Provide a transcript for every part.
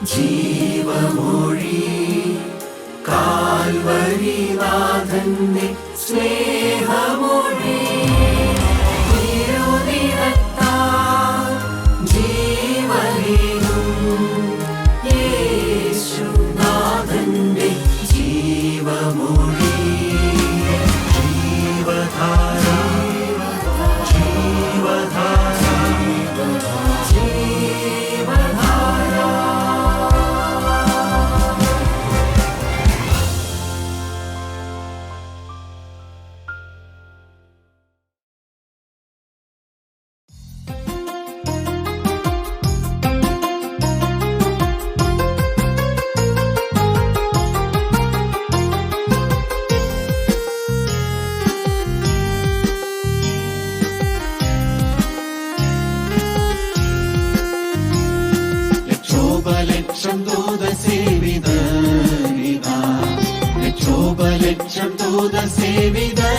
ജീവമൊഴി കാൽവരിനാഥന്റെ സ്നേഹമൊഴി തിരുനിറത്താൽ ജീവനേകും യേശുനാഥന്റെ ജീവമൊഴി ജീവധാര ജീവധാര ജീവധാര. ലക്ഷോപലക്ഷം ദൂതസേവിതരിതാ, ലക്ഷോപലക്ഷം ദൂതസേവിതരിതാ,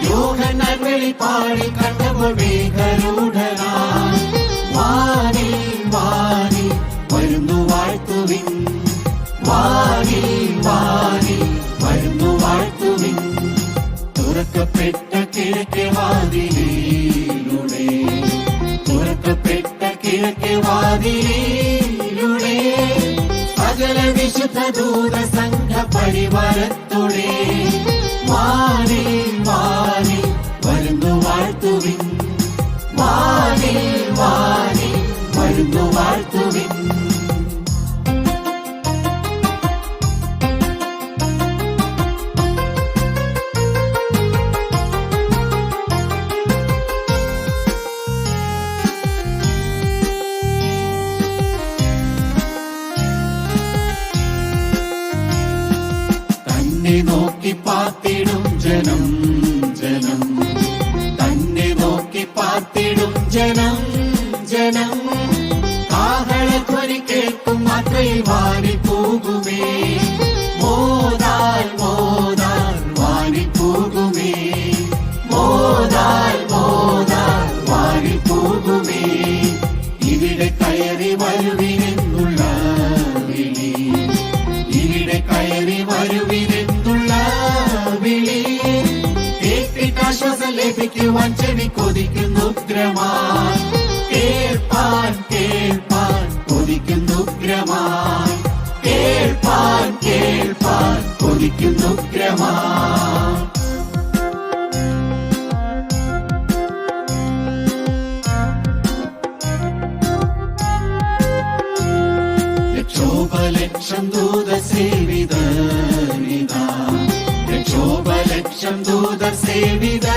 യോഹന്നാൻ വെളിപ്പാടി കണ്ടപ്പോൾ മേഘരൂഢനായി വാനിൽ വാനിൽ വരുന്നു വാഴ്ത്തുവിൻ, വാനിൽ വാനിൽ വരുന്നു വാഴ്ത്തുവിൻ. തുറക്കപ്പെട്ട കിഴക്കേ വാതിലിലൂടെ, തുറക്കപ്പെട്ട കിഴക്കേ വാതിലിലൂടെ, സകല വിശുദ്ധ ദൂത സംഘ പരിവാരത്തോടെ വാനിൽ വാനിൽ വരുന്നു വാഴ്ത്തുവിൻ, വാനിൽ വാനിൽ വരുന്നു വാഴ്ത്തുവിൻ. തന്നെ നോക്കി പാർത്തിടും ജനം ജനം, തന്നെ നോക്കി പാർത്തിടും ജനം ജനം, കാഹളധ്വനി കേൾക്കും മാത്രയിൽ വാരിപ്പോകുമേ, മോദാൽ മോദാൽ വാരിപ്പോകുമേ, മോദാൽ മോദാൽ വാരിപ്പോകുമേ. ഇവിടെ കയറി വരുവിനെന്നുള്ള വിളി, ഇവിടെ കയറി വരുവിനെന്നുള്ള വിളി, കേട്ടിട്ടാശ്വാസം ലഭിക്കുവാൻ ചെവി കൊതിക്കുന്നു ഉഗ്രമായി, കേൾപ്പാൻ കേൾപ്പാൻ കൊതിക്കുന്നു ഉഗ്രമായി, കേൾപ്പാൻ കേൾപ്പാൻ കൊതിക്കുന്നു ഉഗ്രമായി. ലക്ഷോപലക്ഷം ദൂതസേവിതരിതാ, ലക്ഷോപലക്ഷം ദൂതസേവിതരിതാ,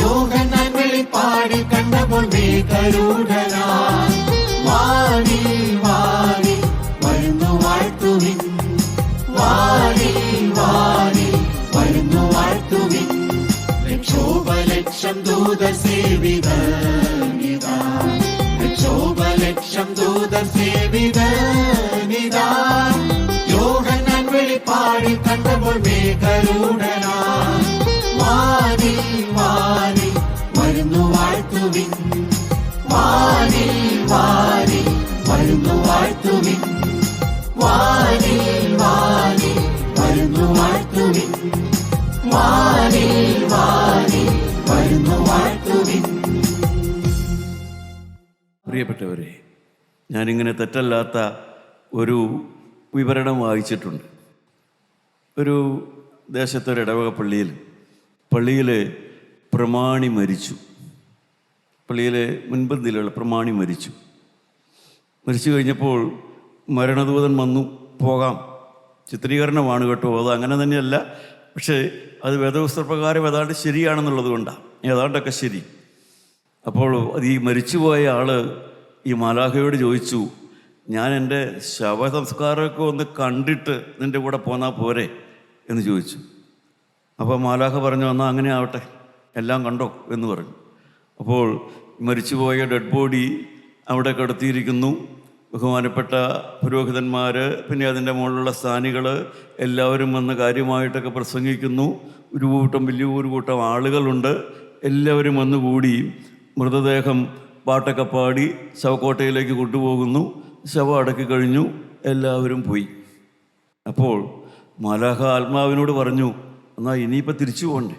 യോഹന്നാൻ വെളിപ്പാടി കണ്ടപ്പോൾ മേഘരൂഢനായി വാനിൽ വാനിൽ വരുന്നു വാഴ്ത്തുവിൻ, വാനിൽ വാനിൽ വരുന്നു വാഴ്ത്തുവിൻ. ലക്ഷോപലക്ഷം ദൂതസേവിതരിതാ, ലക്ഷോപലക്ഷം ദൂതസേവിതരിതാ, യോഹന്നാൻ വെളിപ്പാടി കണ്ടപ്പോൾ മേഘരൂഢനായി വാനിൽ വാനിൽ വരുന്നു വാഴ്ത്തുവിൻ, വാനിൽ വാനിൽ വരുന്നു വാഴ്ത്തുവിൻ, വാനിൽ വാനിൽ വരുന്നു വാഴ്ത്തുവിൻ, വാനിൽ വാനിൽ വരുന്നു വാഴ്ത്തുവിൻ. പ്രിയപ്പെട്ടവരെ, ഞാനിങ്ങനെ തെറ്റല്ലാത്ത ഒരു വിവരണം വായിച്ചിട്ടുണ്ട്. ഒരു ദേശത്തൊരു ഇടവക പള്ളിയിൽ പ്രമാണി മരിച്ചു. പള്ളിയിലെ മുൻപന്തിയിലുള്ള പ്രമാണി മരിച്ചു കഴിഞ്ഞപ്പോൾ മരണദൂതൻ വന്നു. പോകാം, ചിത്രീകരണമാണ് കേട്ടോ, അത് അങ്ങനെ തന്നെയല്ല, പക്ഷേ അത് വേദപുസ്തകപ്രകാരം ഏതാണ്ട് ശരിയാണെന്നുള്ളത് കൊണ്ടാണ്, ഏതാണ്ടൊക്കെ ശരി. അപ്പോൾ ഈ മരിച്ചുപോയ ആൾ ഈ മാലാഖയോട് ചോദിച്ചു, ഞാൻ എൻ്റെ ശവസംസ്കാരമൊക്കെ ഒന്ന് കണ്ടിട്ട് നിൻ്റെ കൂടെ പോന്നാൽ പോരെ എന്ന് ചോദിച്ചു. അപ്പോൾ മാലാഖ പറഞ്ഞു, എന്നാൽ അങ്ങനെ ആവട്ടെ, എല്ലാം കണ്ടോ എന്ന് പറഞ്ഞു. അപ്പോൾ മരിച്ചുപോയ ഡെഡ് ബോഡി അവിടെ കിടത്തിയിരിക്കുന്നു. ബഹുമാനപ്പെട്ട പുരോഹിതന്മാർ, പിന്നെ അതിൻ്റെ മുകളിലുള്ള സ്ഥാനികൾ എല്ലാവരും വന്ന് കാര്യമായിട്ടൊക്കെ പ്രസംഗിക്കുന്നു. വലിയൊരു കൂട്ടം ആളുകളുണ്ട്. എല്ലാവരും വന്നുകൂടി മൃതദേഹം പാട്ടൊക്കെ പാടി ശവക്കോട്ടയിലേക്ക് കൊണ്ടുപോകുന്നു. ശവം അടക്കി കഴിഞ്ഞു, എല്ലാവരും പോയി. അപ്പോൾ മാലാഖ ആത്മാവിനോട് പറഞ്ഞു, എന്നാൽ ഇനിയിപ്പോൾ തിരിച്ചു പോകണ്ടേ?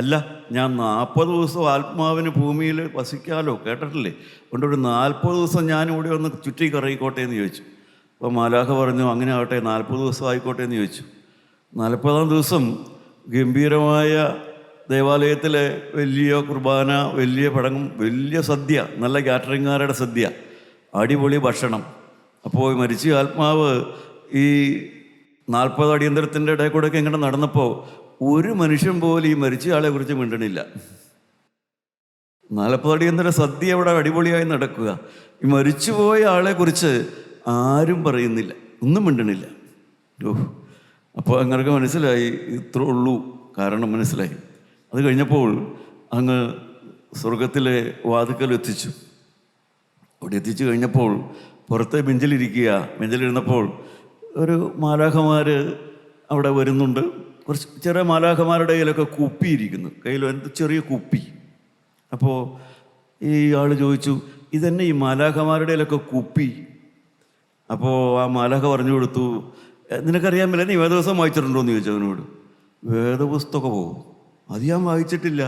അല്ല, ഞാൻ 40 ദിവസം ആത്മാവിന് ഭൂമിയിൽ വസിക്കാമല്ലോ, കേട്ടിട്ടില്ലേ? അതുകൊണ്ട് ഒരു 40 ദിവസം ഞാൻ ഇവിടെ ഒന്ന് ചുറ്റി കറങ്ങിക്കോട്ടെ എന്ന് ചോദിച്ചു. അപ്പോൾ മാലാഖ പറഞ്ഞു, അങ്ങനെ ആവട്ടെ, 40 ദിവസം ആയിക്കോട്ടെ എന്ന് ചോദിച്ചു. 40-ാം ദിവസം ഗംഭീരമായ ദേവാലയത്തിലെ വലിയ കുർബാന, വലിയ പടങ്ങും, വലിയ സദ്യ, നല്ല കാറ്ററിംഗുകാരുടെ സദ്യ, അടിപൊളി ഭക്ഷണം. അപ്പോൾ മരിച്ച ആത്മാവ് ഈ 40 അടിയന്തരത്തിൻ്റെ ഇടയിൽ കൂടെയൊക്കെ ഇങ്ങനെ നടന്നപ്പോൾ ഒരു മനുഷ്യൻ പോലും ഈ മരിച്ച ആളെ കുറിച്ച് മിണ്ടണില്ല. 40 അടിയന്തര സദ്യ അവിടെ അടിപൊളിയായി നടക്കുക, ഈ മരിച്ചുപോയ ആളെക്കുറിച്ച് ആരും പറയുന്നില്ല, ഒന്നും മിണ്ടണില്ല. അപ്പോൾ അങ്ങനെയൊക്കെ മനസ്സിലായി, ഇത്രേ ഉള്ളൂ കാരണം മനസ്സിലായി. അത് കഴിഞ്ഞപ്പോൾ അങ്ങ് സ്വർഗത്തിലെ വാതിക്കൽ എത്തിച്ചു. അവിടെ എത്തിച്ചു കഴിഞ്ഞപ്പോൾ പുറത്തെ ബെഞ്ചിലിരുന്നപ്പോൾ ഒരു മാലാഖമാർ അവിടെ വരുന്നുണ്ട്. കുറച്ച് ചെറിയ മാലാഖമാരുടെ കയ്യിലൊക്കെ കുപ്പിയിരിക്കുന്നു, കയ്യിൽ എന്ത് ചെറിയ കുപ്പി. അപ്പോൾ ഈ ആൾ ചോദിച്ചു, ഇതന്നെ ഈ മാലാഖമാരുടെ കയ്യിലൊക്കെ കുപ്പി? അപ്പോൾ ആ മാലാഖ പറഞ്ഞു കൊടുത്തു, നിനക്കറിയാൻ മേലെ നീ വേദപുസ്തകം വായിച്ചിട്ടുണ്ടോ എന്ന് ചോദിച്ചു അവനോട്. വേദപുസ്തകമോ? അത് ഞാൻ വായിച്ചിട്ടില്ല.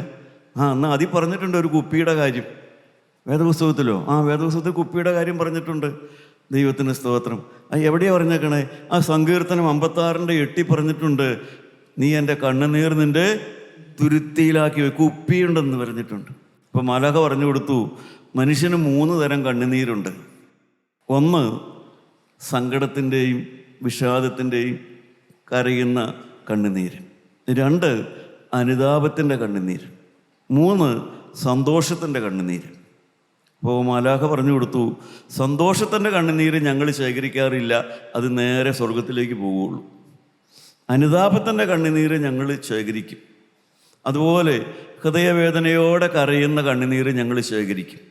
എന്നാൽ അതിൽ പറഞ്ഞിട്ടുണ്ട് ഒരു കുപ്പിയുടെ കാര്യം. വേദപുസ്തകത്തിലോ? വേദപുസ്തകത്തിൽ കുപ്പിയുടെ കാര്യം പറഞ്ഞിട്ടുണ്ട്. ദൈവത്തിന് സ്തോത്രം. എവിടെയാണ് പറഞ്ഞേക്കണേ? സങ്കീർത്തനം 56:8 പറഞ്ഞിട്ടുണ്ട്, നീ എൻ്റെ കണ്ണുനീർ നിൻ്റെ തുരുത്തിയിലാക്കി കുപ്പിയുണ്ടെന്ന് പറഞ്ഞിട്ടുണ്ട്. അപ്പോൾ മാലാഖ പറഞ്ഞു കൊടുത്തു, മനുഷ്യന് 3 തരം കണ്ണുനീരുണ്ട്. ഒന്ന് സങ്കടത്തിൻ്റെയും വിഷാദത്തിൻ്റെയും കരയുന്ന കണ്ണുനീര്. 2 അനുതാപത്തിൻ്റെ കണ്ണുനീര്. 3 സന്തോഷത്തിൻ്റെ കണ്ണുനീര്. അപ്പോൾ മാലാഖ പറഞ്ഞു കൊടുത്തു, സന്തോഷത്തിൻ്റെ കണ്ണുനീര് ഞങ്ങൾ ശേഖരിക്കാറില്ല, അത് നേരെ സ്വർഗത്തിലേക്ക് പോവുകയുള്ളൂ. അനുതാപത്തിൻ്റെ കണ്ണുനീര് ഞങ്ങൾ ശേഖരിക്കും. അതുപോലെ ഹൃദയവേദനയോടെ കരയുന്ന കണ്ണുനീര് ഞങ്ങൾ ശേഖരിക്കും.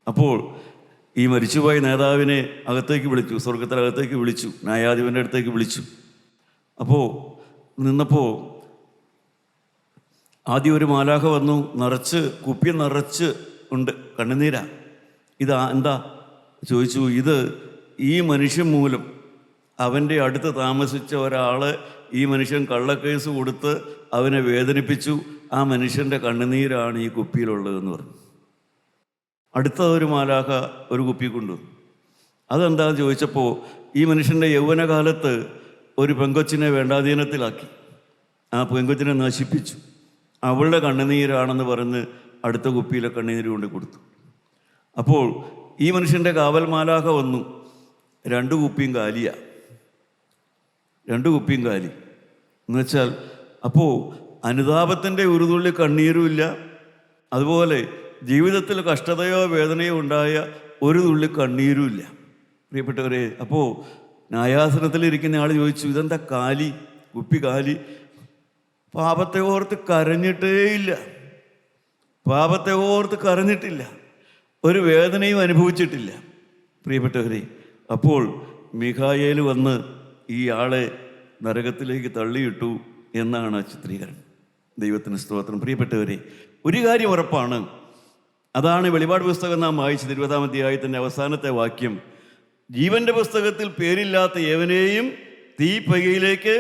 അപ്പോൾ ഈ മരിച്ചുപോയ നേതാവിനെ അകത്തേക്ക് വിളിച്ചു, സ്വർഗത്തിനകത്തേക്ക് വിളിച്ചു, ന്യായാധിപൻ്റെ അടുത്തേക്ക് വിളിച്ചു. അപ്പോൾ നിന്നപ്പോൾ ആദ്യം ഒരു മാലാഖ വന്നു, കുപ്പി നിറച്ച് ഉണ്ട് കണ്ണുനീരാ. എന്താ ചോദിച്ചു. ഇത് ഈ മനുഷ്യൻ മൂലം അവൻ്റെ അടുത്ത് താമസിച്ച ഒരാൾ, ഈ മനുഷ്യൻ കള്ളക്കേസ് കൊടുത്ത് അവനെ വേദനിപ്പിച്ചു, ആ മനുഷ്യൻ്റെ കണ്ണുനീരാണ് ഈ കുപ്പിയിലുള്ളതെന്ന് പറഞ്ഞു. അടുത്ത ഒരു മാലാഖ ഒരു കുപ്പി കൊണ്ടുവന്നു. അതെന്താണെന്ന് ചോദിച്ചപ്പോൾ ഈ മനുഷ്യൻ്റെ യൗവനകാലത്ത് ഒരു പെങ്കൊച്ചിനെ വേണ്ടാധീനത്തിലാക്കി, ആ പെങ്കൊച്ചിനെ നശിപ്പിച്ചു, അവളുടെ കണ്ണുനീരാണെന്ന് പറഞ്ഞ് അടുത്ത കുപ്പിയിലെ കണ്ണുനീര് കൊണ്ട് കൊടുത്തു. അപ്പോൾ ഈ മനുഷ്യൻ്റെ കാവൽ മാലാഖ വന്നു, 2 കുപ്പിയും കാലിയാണ്. 2 കുപ്പിയും കാലി എന്ന് വെച്ചാൽ, അപ്പോൾ അനുതാപത്തിൻ്റെ ഒരു തുള്ളി കണ്ണീരുമില്ല, അതുപോലെ ജീവിതത്തിൽ കഷ്ടതയോ വേദനയോ ഉണ്ടായ ഒരു തുള്ളി കണ്ണീരുമില്ല. പ്രിയപ്പെട്ടവരെ, അപ്പോൾ ന്യായാസനത്തിലിരിക്കുന്ന ആൾ ചോദിച്ചു, ഇതെന്താ കാലി, കുപ്പി കാലി? പാപത്തെ ഓർത്ത് കരഞ്ഞിട്ടേയില്ല, പാപത്തെ ഓർത്ത് കരഞ്ഞിട്ടില്ല, ഒരു വേദനയും അനുഭവിച്ചിട്ടില്ല. പ്രിയപ്പെട്ടവരെ, അപ്പോൾ മിഖായേൽ വന്ന് ഈ ആളെ നരകത്തിലേക്ക് തള്ളിയിട്ടു എന്നാണ് ചിത്രീകരണം. ദൈവത്തിന് സ്തോത്രം. പ്രിയപ്പെട്ടവരെ, ഒരു കാര്യം ഉറപ്പാണ്, അതാണ് വെളിപാട് പുസ്തകം നാം വായിച്ചത് 20-ാം അധ്യായത്തിൻ്റെ അവസാനത്തെ വാക്യം, ജീവൻ്റെ പുസ്തകത്തിൽ പേരില്ലാത്ത ഏവനെയും തീപ്പകയിലേക്ക്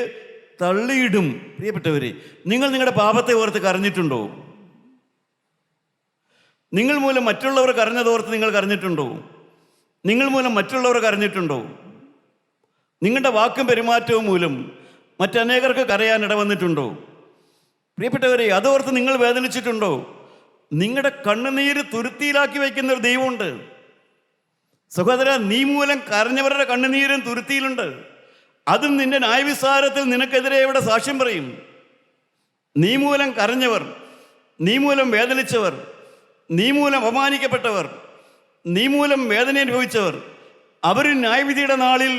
തള്ളിയിടും. പ്രിയപ്പെട്ടവരെ, നിങ്ങൾ നിങ്ങളുടെ പാപത്തെ ഓർത്ത് കരഞ്ഞിട്ടുണ്ടോ? നിങ്ങൾ മൂലം മറ്റുള്ളവർ കരഞ്ഞതോർത്ത് നിങ്ങൾ കരഞ്ഞിട്ടുണ്ടോ? നിങ്ങൾ മൂലം മറ്റുള്ളവർ കരഞ്ഞിട്ടുണ്ടോ? നിങ്ങളുടെ വാക്കും പെരുമാറ്റവും മൂലം മറ്റനേകർക്ക് കരയാൻ ഇടവന്നിട്ടുണ്ടോ? പ്രിയപ്പെട്ടവരെ, അതോർത്ത് നിങ്ങൾ വേദനിച്ചിട്ടുണ്ടോ? നിങ്ങളുടെ കണ്ണുനീര് തുരുത്തിയിലാക്കി വയ്ക്കുന്ന ഒരു ദൈവമുണ്ട്. സഹോദര, നീ മൂലം കരഞ്ഞവരുടെ കണ്ണുനീരും തുരുത്തിയിലുണ്ട്. അതും നിന്റെ ന്യായവിസ്താരത്തിൽ നിനക്കെതിരെ ഇവിടെ സാക്ഷ്യം പറയും. നീ മൂലം കരഞ്ഞവർ, നീ മൂലം വേദനിച്ചവർ, നീ മൂലം അപമാനിക്കപ്പെട്ടവർ, നീ മൂലം വേദന അനുഭവിച്ചവർ, അവർ ന്യായവിധിയുടെ നാളിൽ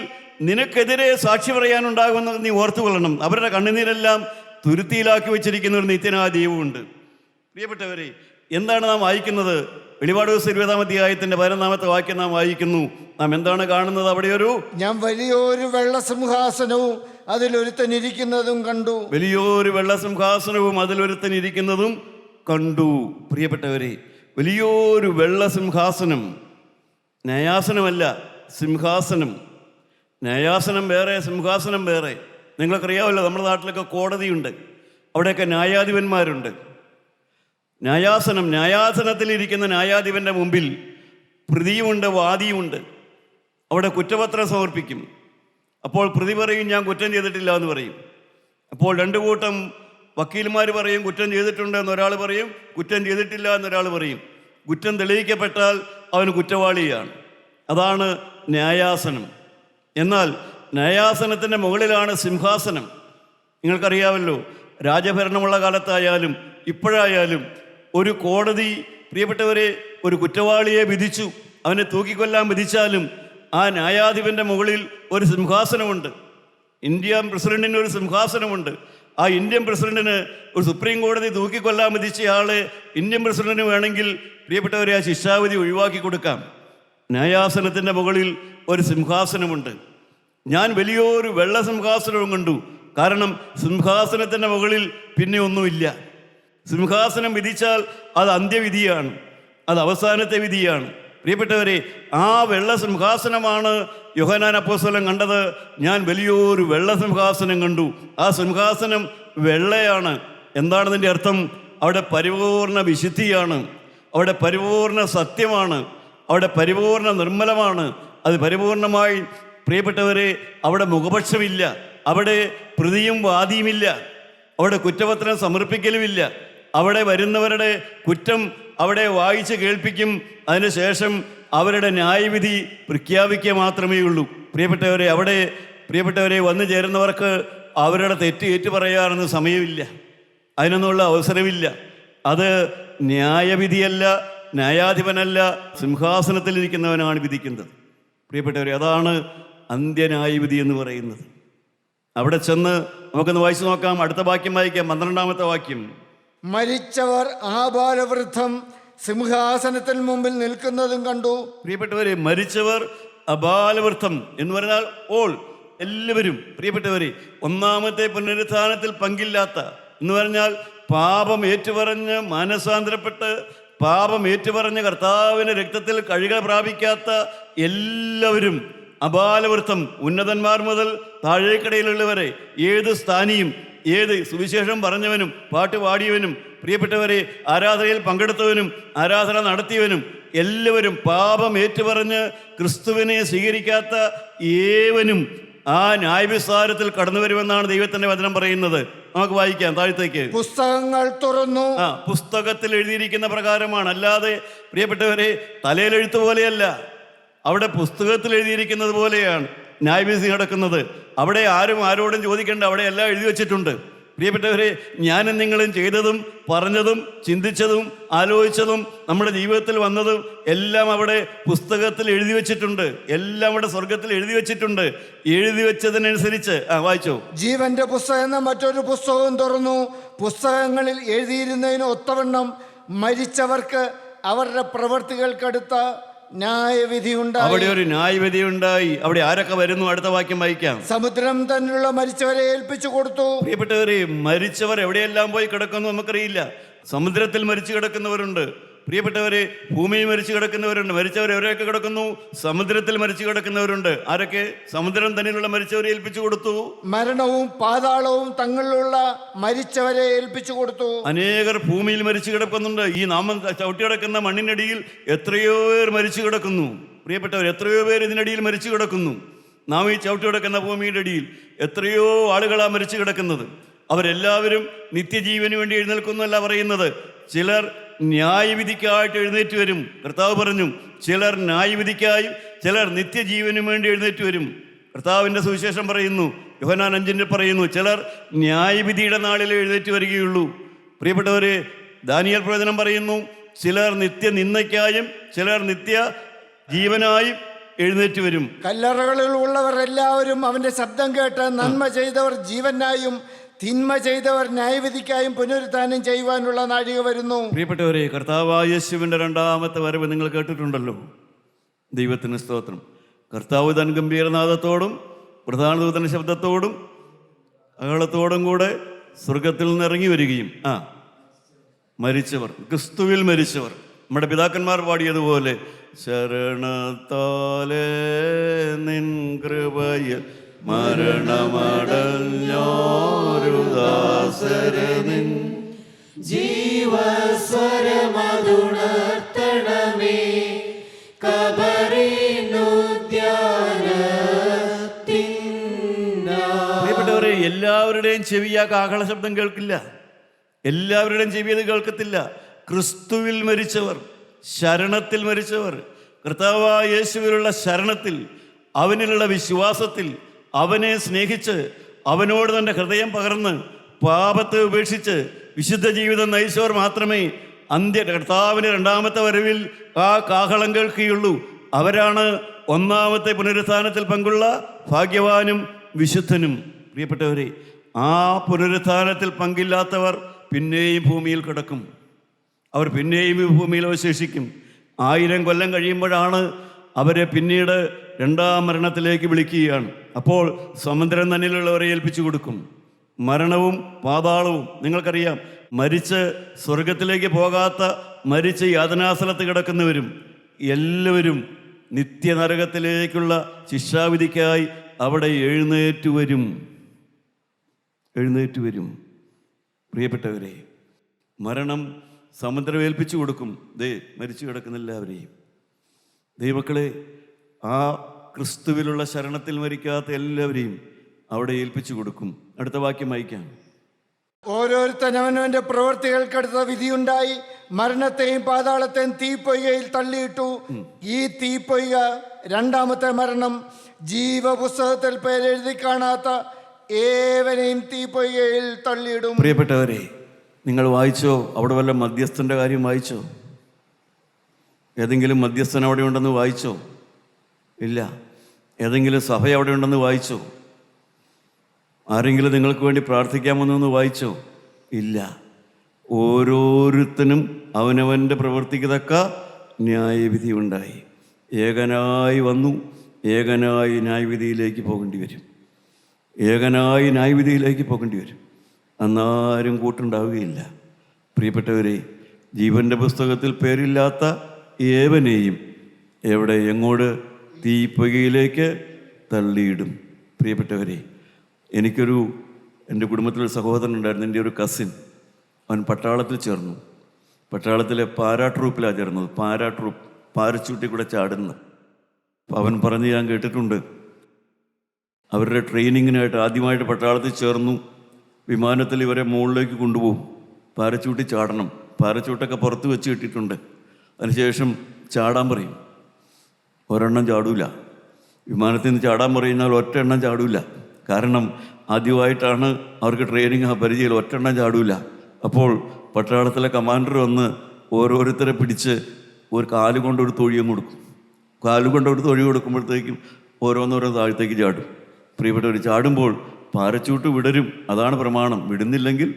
നിനക്കെതിരെ സാക്ഷി പറയാനുണ്ടാകുമെന്ന് നീ ഓർത്തുകൊള്ളണം. അവരുടെ കണ്ണുനീരെല്ലാം തുരുത്തിയിലാക്കി വെച്ചിരിക്കുന്ന ഒരു നിത്യനായ ദൈവമുണ്ട്. പ്രിയപ്പെട്ടവരെ, എന്താണ് നാം വായിക്കുന്നത്? വെളിപാട് ദിവസം 20-ാം അധ്യായത്തിന്റെ 11-ാമത്തെ വാക്യം നാം വായിക്കുന്നു. നാം എന്താണ് കാണുന്നത്? അവിടെ ഞാൻ വലിയൊരു വെള്ളസിംഹാസനവും അതിലൊരുത്തനിരിക്കുന്നതും കണ്ടു. വലിയൊരു വെള്ളസിംഹാസനവും അതിലൊരുത്തനിരിക്കുന്നതും കണ്ടു. പ്രിയപ്പെട്ടവരെ, വലിയൊരു വെള്ള സിംഹാസനം, ന്യായാസനമല്ല, സിംഹാസനം. ന്യായാസനം വേറെ, സിംഹാസനം വേറെ. നിങ്ങൾക്കറിയാമല്ലോ, നമ്മുടെ നാട്ടിലൊക്കെ കോടതിയുണ്ട്, അവിടെയൊക്കെ ന്യായാധിപന്മാരുണ്ട്. ന്യായാസനത്തിലിരിക്കുന്ന ന്യായാധിപൻ്റെ മുമ്പിൽ പ്രതിയുമുണ്ട്, വാദിയുമുണ്ട്. അവിടെ കുറ്റപത്രം സമർപ്പിക്കും. അപ്പോൾ പ്രതി പറയും ഞാൻ കുറ്റം ചെയ്തിട്ടില്ല എന്ന് പറയും. അപ്പോൾ രണ്ടു കൂട്ടം വക്കീൽമാർ പറയും കുറ്റം ചെയ്തിട്ടുണ്ട് എന്നൊരാൾ പറയും, കുറ്റം ചെയ്തിട്ടില്ല എന്നൊരാൾ പറയും. കുറ്റം തെളിയിക്കപ്പെട്ടാൽ അവന് കുറ്റവാളിയാണ്. അതാണ് ന്യായാസനം. എന്നാൽ ന്യായാസനത്തിൻ്റെ മുകളിലാണ് സിംഹാസനം. നിങ്ങൾക്കറിയാമല്ലോ, രാജഭരണമുള്ള കാലത്തായാലും ഇപ്പോഴായാലും ഒരു കോടതി പ്രിയപ്പെട്ടവരെ ഒരു കുറ്റവാളിയെ വിധിച്ചു, അവനെ തൂക്കിക്കൊല്ലാൻ വിധിച്ചാലും ആ ന്യായാധിപൻ്റെ മുകളിൽ ഒരു സിംഹാസനമുണ്ട്. ഇന്ത്യൻ പ്രസിഡന്റിന് ഒരു സിംഹാസനമുണ്ട്. ആ ഇന്ത്യൻ പ്രസിഡന്റിന് ഒരു സുപ്രീം കോടതി തൂക്കിക്കൊല്ലാൻ വിധിച്ചയാളെ ഇന്ത്യൻ പ്രസിഡന്റിന് വേണമെങ്കിൽ പ്രിയപ്പെട്ടവരെ ആ ശിക്ഷാവിധി ഒഴിവാക്കി കൊടുക്കാം. ന്യായാസനത്തിൻ്റെ മുകളിൽ ഒരു സിംഹാസനമുണ്ട്. ഞാൻ വലിയൊരു വെള്ള സിംഹാസനവും കണ്ടു. കാരണം സിംഹാസനത്തിൻ്റെ മുകളിൽ പിന്നെ ഒന്നുമില്ല. സിംഹാസനം വിധിച്ചാൽ അത് അന്ത്യവിധിയാണ്, അത് അവസാനത്തെ വിധിയാണ്. പ്രിയപ്പെട്ടവരെ, ആ വെള്ള സിംഹാസനമാണ് യോഹന്നാൻ അപ്പോസ്തലൻ കണ്ടത്. ഞാൻ വലിയൊരു വെള്ള സിംഹാസനം കണ്ടു. ആ സിംഹാസനം വെള്ളയാണ്. എന്താണ് ഇതിൻ്റെ അർത്ഥം? അവിടെ പരിപൂർണ വിശുദ്ധിയാണ്, അവിടെ പരിപൂർണ സത്യമാണ്, അവിടെ പരിപൂർണ നിർമ്മലമാണ്. അത് പരിപൂർണമായി പ്രിയപ്പെട്ടവരെ അവിടെ മുഖപക്ഷമില്ല, അവിടെ പ്രതിയും വാദിയുമില്ല, അവിടെ കുറ്റപത്രം സമർപ്പിക്കലുമില്ല. അവിടെ വരുന്നവരുടെ കുറ്റം അവിടെ വായിച്ച് കേൾപ്പിക്കും, അതിനുശേഷം അവരുടെ ന്യായവിധി പ്രഖ്യാപിക്കുക മാത്രമേ ഉള്ളൂ. പ്രിയപ്പെട്ടവരെ വന്നു ചേരുന്നവർക്ക് അവരുടെ തെറ്റ് ഏറ്റുപറയാനൊന്നും സമയമില്ല, അതിനൊന്നുള്ള അവസരമില്ല. അത് ന്യായവിധിയല്ല, ന്യായാധിപനല്ല, സിംഹാസനത്തിലിരിക്കുന്നവനാണ് വിധിക്കുന്നത്. പ്രിയപ്പെട്ടവരെ, അതാണ് അന്ത്യന്യായവിധി എന്ന് പറയുന്നത്. അവിടെ ചെന്ന് നമുക്കൊന്ന് വായിച്ചു നോക്കാം. അടുത്ത വാക്യം വായിക്കാം, 12-ാമത്തെ വാക്യം. മരിച്ചവർ ആബാലവൃദ്ധം സിംഹാസനത്തിന് മുമ്പിൽ നിൽക്കുന്നതും കണ്ടു. പ്രിയപ്പെട്ടവരെ, മരിച്ചവർ അബാലവൃദ്ധം എന്ന് പറഞ്ഞാൽ ഓൾ, എല്ലാവരും. പ്രിയപ്പെട്ടവരെ, ഒന്നാമത്തെ പുനരുത്ഥാനത്തിൽ പങ്കില്ലാത്ത എന്ന് പറഞ്ഞാൽ പാപം ഏറ്റുപറഞ്ഞ് മാനസാന്തരപ്പെട്ട് പാപം ഏറ്റുപറഞ്ഞ് കർത്താവിൻ്റെ രക്തത്തിൽ കഴുകൽ പ്രാപിക്കാത്ത എല്ലാവരും അബാലവൃത്തം. ഉന്നതന്മാർ മുതൽ താഴേക്കടയിലുള്ളവരെ, ഏത് സ്ഥാനിയും, ഏത് സുവിശേഷം പറഞ്ഞവനും പാട്ട് പാടിയവനും പ്രിയപ്പെട്ടവരെ ആരാധനയിൽ പങ്കെടുത്തവനും ആരാധന നടത്തിയവനും എല്ലാവരും പാപം ഏറ്റുപറഞ്ഞ് ക്രിസ്തുവിനെ സ്വീകരിക്കാത്ത ഏവനും ആ ന്യായവിസ്താരത്തിൽ കടന്നു വരുമെന്നാണ് ദൈവത്തിന്റെ വചനം പറയുന്നത്. നമുക്ക് വായിക്കാം താഴത്തേക്ക്. പുസ്തകങ്ങൾ തുറന്നു. പുസ്തകത്തിൽ എഴുതിയിരിക്കുന്ന പ്രകാരമാണ്, അല്ലാതെ പ്രിയപ്പെട്ടവരെ തലയിലെഴുത്ത് പോലെയല്ല. അവിടെ പുസ്തകത്തിൽ എഴുതിയിരിക്കുന്നത് പോലെയാണ് ന്യായവിധി നടക്കുന്നത്. അവിടെ ആരും ആരോടും ചോദിക്കേണ്ട, അവിടെ എല്ലാം എഴുതി വച്ചിട്ടുണ്ട്. പ്രിയപ്പെട്ടവരെ, ഞാനും നിങ്ങളും ചെയ്തതും പറഞ്ഞതും ചിന്തിച്ചതും ആലോചിച്ചതും നമ്മുടെ ജീവിതത്തിൽ വന്നതും എല്ലാം അവിടെ പുസ്തകത്തിൽ എഴുതി വച്ചിട്ടുണ്ട്. എല്ലാം അവിടെ സ്വർഗത്തിൽ എഴുതി വച്ചിട്ടുണ്ട്. എഴുതി വെച്ചതിനനുസരിച്ച് വായിച്ചോ. ജീവന്റെ പുസ്തകം എന്ന മറ്റൊരു പുസ്തകവും തുറന്നു. പുസ്തകങ്ങളിൽ എഴുതിയിരുന്നതിന് ഒത്തവണ്ണം മരിച്ചവർക്ക് അവരുടെ പ്രവൃത്തികൾക്കടുത്ത ന്യായവിധി ഉണ്ടായി. അവിടെ ഒരു ന്യായവിധി ഉണ്ടായി. അവിടെ ആരൊക്കെ വരുന്നു? അടുത്ത വാക്യം വായിക്കാം. സമുദ്രം തന്നിലുള്ള മരിച്ചവരെ ഏൽപ്പിച്ചു കൊടുത്തു. പ്രിയപ്പെട്ടവരെ, മരിച്ചവർ എവിടെയെല്ലാം പോയി കിടക്കുന്നു നമുക്കറിയില്ല. സമുദ്രത്തിൽ മരിച്ചു കിടക്കുന്നവരുണ്ട്. പ്രിയപ്പെട്ടവരെ, ഭൂമിയിൽ മരിച്ചു കിടക്കുന്നവരുണ്ട്. മരിച്ചവർ എവിടെയൊക്കെ കിടക്കുന്നു? സമുദ്രത്തിൽ മരിച്ചു കിടക്കുന്നവരുണ്ട്. ആരൊക്കെ? സമുദ്രം തന്നിലുള്ള മരിച്ചവരെ ഏൽപ്പിച്ചു കൊടുത്തു. മരണവും പാതാളവും തങ്ങളിലുള്ള മരിച്ചവരെ ഏൽപ്പിച്ചു കൊടുത്തു. അനേകർ ഭൂമിയിൽ മരിച്ചു കിടക്കുന്നുണ്ട്. ഈ നാമം ചവിട്ടിക്കിടക്കുന്ന മണ്ണിനടിയിൽ എത്രയോ പേർ മരിച്ചു കിടക്കുന്നു. പ്രിയപ്പെട്ടവർ, എത്രയോ പേർ ഇതിനടിയിൽ മരിച്ചു കിടക്കുന്നു. നാം ഈ ചവിട്ടിക്കിടക്കുന്ന ഭൂമിയുടെ അടിയിൽ എത്രയോ ആളുകളാണ് മരിച്ചു കിടക്കുന്നത്. അവരെല്ലാവരും നിത്യജീവന് വേണ്ടി എഴുന്നേൽക്കുന്നല്ല പറയുന്നത്. ചിലർ ന്യായവിധിക്കായിട്ട് എഴുന്നേറ്റ് വരും. കർത്താവ് പറഞ്ഞു, ചിലർ ന്യായവിധിക്കായും ചിലർ നിത്യജീവനും വേണ്ടി എഴുന്നേറ്റ് വരും. കർത്താവിൻ്റെ സുവിശേഷം പറയുന്നു, യോഹന്നാൻ 5 പറയുന്നു, ചിലർ ന്യായവിധിയുടെ നാളിൽ എഴുന്നേറ്റ് വരികയുള്ളൂ. പ്രിയപ്പെട്ടവരെ, ദാനിയേൽ പ്രവചനം പറയുന്നു, ചിലർ നിത്യനിന്ദയ്ക്കായും ചിലർ നിത്യ ജീവനായും എഴുന്നേറ്റ് വരും. കല്ലറകളിൽ ഉള്ളവർ എല്ലാവരും അവന്റെ ശബ്ദം കേട്ട് നന്മ ചെയ്തവർ ജീവനായും തിന്മ ചെയ്തവർ ന്യായവിധിക്കായും പുനരുത്ഥാനം ചെയ്യുവാനുള്ള നാഴിക വരുന്നു. പ്രിയപ്പെട്ടവരെ, കർത്താവായ യേശുവിൻ്റെ 2ാമത്തെ വരവ് നിങ്ങൾ കേട്ടിട്ടുണ്ടല്ലോ. ദൈവത്തിന് സ്തോത്രം. കർത്താവ് തൻ ഗംഭീരനാദത്തോടും പ്രധാന ദൂതന്റെ ശബ്ദത്തോടും അകളത്തോടും കൂടെ സ്വർഗത്തിൽ നിന്ന് ഇറങ്ങി വരികയും മരിച്ചവർ, ക്രിസ്തുവിൽ മരിച്ചവർ, നമ്മുടെ പിതാക്കന്മാർ പാടിയതുപോലെ ശരണത്താലേ നിൻ കൃപയിൽ മരണമടഞ്ഞോരു ദാസരനിൻ ജീവസ്വരമതുണർത്തണമേ പ്രിയപ്പെട്ടവരെ, എല്ലാവരുടെയും ചെവി ആ കാഹള ശബ്ദം കേൾക്കില്ല. എല്ലാവരുടെയും ചെവി അത് കേൾക്കത്തില്ല. ക്രിസ്തുവിൽ മരിച്ചവർ, ശരണത്തിൽ മരിച്ചവർ, കർത്താവായ യേശുവിലുള്ള ശരണത്തിൽ, അവനിലുള്ള വിശ്വാസത്തിൽ, അവനെ സ്നേഹിച്ച് അവനോട് തൻ്റെ ഹൃദയം പകർന്ന് പാപത്തെ ഉപേക്ഷിച്ച് വിശുദ്ധ ജീവിതം നയിച്ചവർ മാത്രമേ കർത്താവിൻ്റെ രണ്ടാമത്തെ വരവിൽ ആ കാഹളം കേൾക്കുകയുള്ളൂ. അവരാണ് ഒന്നാമത്തെ പുനരുത്ഥാനത്തിൽ പങ്കുള്ള ഭാഗ്യവാനും വിശുദ്ധനും. പ്രിയപ്പെട്ടവരെ, ആ പുനരുത്ഥാനത്തിൽ പങ്കില്ലാത്തവർ പിന്നെയും ഭൂമിയിൽ കിടക്കും. അവർ പിന്നെയും ഈ ഭൂമിയിൽ അവശേഷിക്കും. 1000 കൊല്ലം കഴിയുമ്പോഴാണ് അവരെ പിന്നീട് രണ്ടാം മരണത്തിലേക്ക് വിളിക്കുകയാണ്. അപ്പോൾ സമുദ്രം തന്നിലുള്ളവരെ ഏൽപ്പിച്ചു കൊടുക്കും. മരണവും പാതാളവും നിങ്ങൾക്കറിയാം. മരിച്ച് സ്വർഗത്തിലേക്ക് പോകാത്ത, മരിച്ച് യാതനാസ്ഥലത്ത് കിടക്കുന്നവരും എല്ലാവരും നിത്യനരകത്തിലേക്കുള്ള ശിക്ഷാവിധിക്കായി അവിടെ എഴുന്നേറ്റ് വരും. പ്രിയപ്പെട്ടവരെ, മരണം സമുദ്രം ഏൽപ്പിച്ചു കൊടുക്കും. മരിച്ചു കിടക്കുന്ന എല്ലാവരെയും. ദൈവമക്കളെ, ആ ക്രിസ്തുവിലുള്ള ശരണത്തിൽ മരിക്കാത്ത എല്ലാവരെയും അവിടെ ഏൽപ്പിച്ചു കൊടുക്കും. അടുത്ത വാക്യം വായിക്കാം. ഓരോരുത്തൻ അവനവന്റെ പ്രവൃത്തികൾക്കടുത്ത വിധിയുണ്ടായി മരണത്തെയും പാതാളത്തെയും തീപ്പൊയ്കയിൽ തള്ളിയിട്ടു. ഈ തീപ്പൊയ്ക, രണ്ടാമത്തെ മരണം, ജീവപുസ്തകത്തിൽ പേരെഴുതി കാണാത്ത ഏവനെയും തീപ്പൊയ്കയിൽ തള്ളിയിടും. പ്രിയപ്പെട്ടവരെ, നിങ്ങൾ വായിച്ചോ? അവിടെ വല്ല മധ്യസ്ഥൻ്റെ കാര്യം വായിച്ചോ? ഏതെങ്കിലും മധ്യസ്ഥൻ അവിടെ ഉണ്ടെന്ന് വായിച്ചോ? ഇല്ല. ഏതെങ്കിലും സഭ അവിടെ ഉണ്ടെന്ന് വായിച്ചോ? ആരെങ്കിലും നിങ്ങൾക്ക് വേണ്ടി പ്രാർത്ഥിക്കാമെന്നൊന്ന് വായിച്ചോ? ഇല്ല. ഓരോരുത്തനും അവനവൻ്റെ പ്രവൃത്തിക്ക് തക്ക ന്യായവിധി ഉണ്ടായി. ഏകനായി വന്നു, ഏകനായി ന്യായവിധിയിലേക്ക് പോകേണ്ടി വരും. അന്നാരും കൂട്ടുണ്ടാവുകയില്ല. പ്രിയപ്പെട്ടവരെ, ജീവൻ്റെ പുസ്തകത്തിൽ പേരില്ലാത്ത ഏവനെയും എങ്ങോട്ട് തീപ്പൊയ്കയിലേക്ക് തള്ളിയിടും. പ്രിയപ്പെട്ടവരെ, എൻ്റെ കുടുംബത്തിലൊരു സഹോദരൻ ഉണ്ടായിരുന്നു, എൻ്റെ ഒരു കസിൻ. അവൻ പട്ടാളത്തിൽ ചേർന്നു. പട്ടാളത്തിലെ പാരാട്രൂപ്പിലാണ് ചേർന്നത്. പാരച്ചൂട്ടി കൂടെ ചാടുന്നു. അപ്പോൾ അവൻ പറഞ്ഞ് ഞാൻ കേട്ടിട്ടുണ്ട്, അവരുടെ ട്രെയിനിങ്ങിനായിട്ട് ആദ്യമായിട്ട് പട്ടാളത്തിൽ ചേർന്നു. വിമാനത്തിൽ ഇവരെ മുകളിലേക്ക് കൊണ്ടുപോകും. പാരച്ചൂട്ടി ചാടണം. പാരച്ചൂട്ടൊക്കെ പുറത്ത് വെച്ച് കിട്ടിയിട്ടുണ്ട്. അതിനുശേഷം ചാടാൻ പറയും. ഒരെണ്ണം ചാടൂല. വിമാനത്തിൽ നിന്ന് ചാടാൻ പറയുന്നാൽ ഒറ്റ എണ്ണം ചാടൂല. കാരണം ആദ്യമായിട്ടാണ് അവർക്ക് ട്രെയിനിങ്, ആ പരിചയം. ഒറ്റ എണ്ണം ചാടൂല. അപ്പോൾ പട്ടാളത്തിലെ കമാൻഡർ വന്ന് ഓരോരുത്തരെ പിടിച്ച് ഒരു കാലുകൊണ്ടൊരു തൊഴിയും കൊടുക്കും. കാലുകൊണ്ടൊരു തൊഴി കൊടുക്കുമ്പോഴത്തേക്കും ഓരോന്നോരോ താഴത്തേക്ക് ചാടും. പ്രിയപ്പെട്ടവർ, ചാടുമ്പോൾ പാരച്ചൂട്ട് വിടരും. അതാണ് പ്രമാണം. വിടുന്നില്ലെങ്കിൽ